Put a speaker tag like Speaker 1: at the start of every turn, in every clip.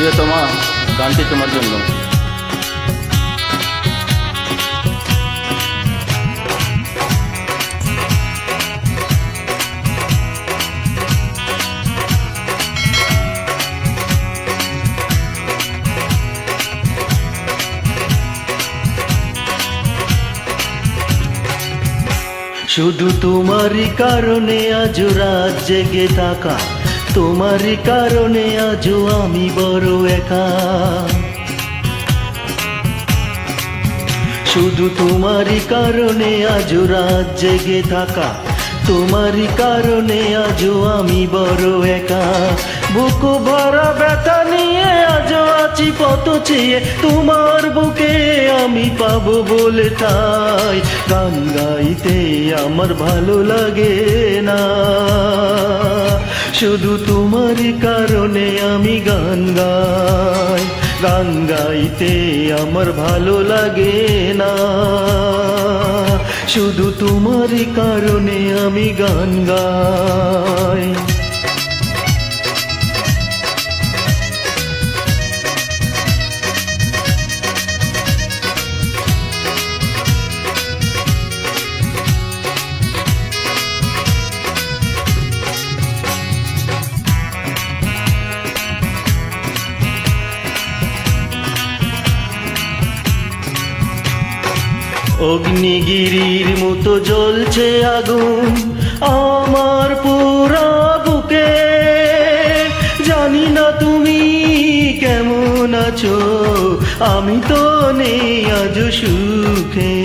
Speaker 1: প্রিয়তমা, গানটি তোমার জন্য।
Speaker 2: শুধু তোমারই কারণে আজ রাত জেগে থাকা, তোমারই কারণে আজও আমি বড় একা। শুধু তোমারই কারণে আজ রাত জেগে থাকা, তোমারই কারণে আজও আমি বড় একা। বুক ভরা ব্যথা নিয়ে আজও আছি পথ চেয়ে, তোমার বুকে আমি পাবো বলে তাই গান গাইতে আমার ভালো লাগে না। শুধু তোমারই কারণে আমি গান গাই, গান গাইতে আমার ভালো লাগে না। শুধু তোমারই কারণে আমি গান গাই। অগ্নিগিরির মতো জ্বলছে আগুন আমার পুরা বুকে, জানি না তুমি কেমন আছো, আমি তো নেই আজ সুখে।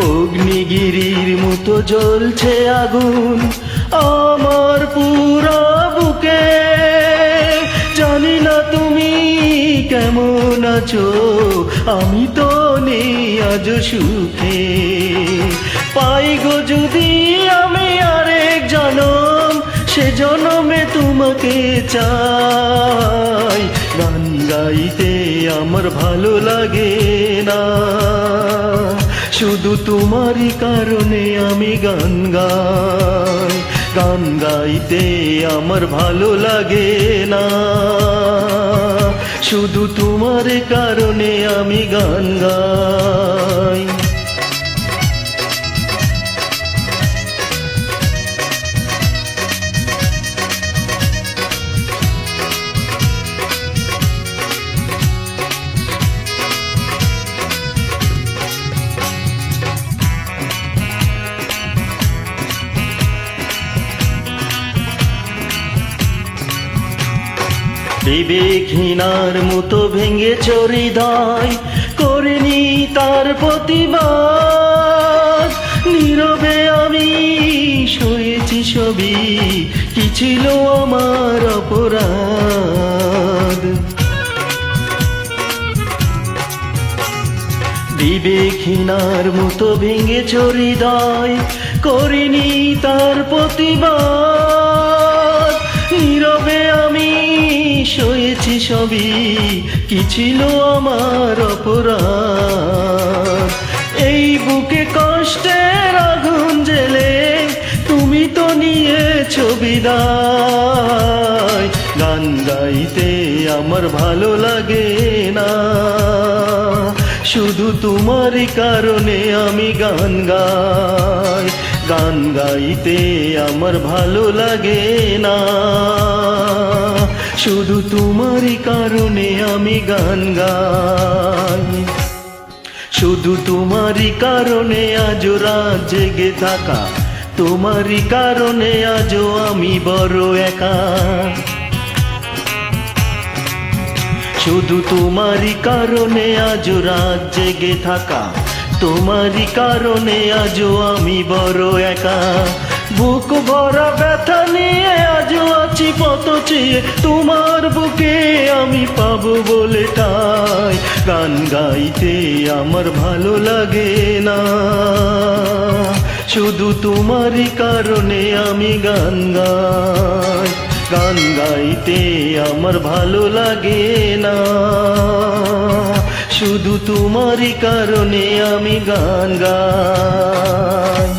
Speaker 2: অগ্নিগিরির মতো জ্বলছে আগুন আমার পুরা বুকে, জানি না তুমি কেমন আছো, আমি তো নেই আজ সুখে। পাই গো যদি আমি আরেক জনম, সে জনমে তোমাকে চাই। গান গাইতে আমার ভালো লাগে না, শুধু তোমারই কারণে আমি গান গাই। গান গাইতে আমার ভালো লাগে না, শুধু তোমার কারণে আমি গান গাই। বিবেকহীনার মতো ভেঙেছ হৃদয়, করিনি তার প্রতিবাদ। নীরবে আমি সয়েছি সবই, কি ছিল আমার অপরাধ। বিবেকহীনার মতো ভেঙেছ হৃদয়, করিনি তার প্রতিবাদ। নীরবে আমি সয়েছি সবই, কি ছিল আমার অপরাধ। এই বুকে কষ্টের আগুন জেলে তুমি তো নিয়েছো বিদায়। গান গাইতে আমার ভালো লাগে না, শুধু তোমারই কারণে আমি গান গাই। গান গাইতে আমার ভালো লাগে না, শুধু তোমারই কারণে আমি গান গাই। শুধু তোমারই কারণে আজ রাত জেগে থাকা, তোমারই কারণে আজও আমি বড় একা। শুধু তোমারই কারণে আজ রাত জেগে থাকা, তোমারই কারণে আজও আমি বড় একা। বুক ভরা ব্যথা নিয়ে আজও আছি পথ চেয়ে, তোমার বুকে আমি পাবো বলে তাই গান গাইতে আমার ভালো লাগে না। শুধু তোমারই কারণে আমি গান গাই। গান গাইতে আমার ভালো লাগে না, শুধু তোমারই কারণে আমি গান গাই।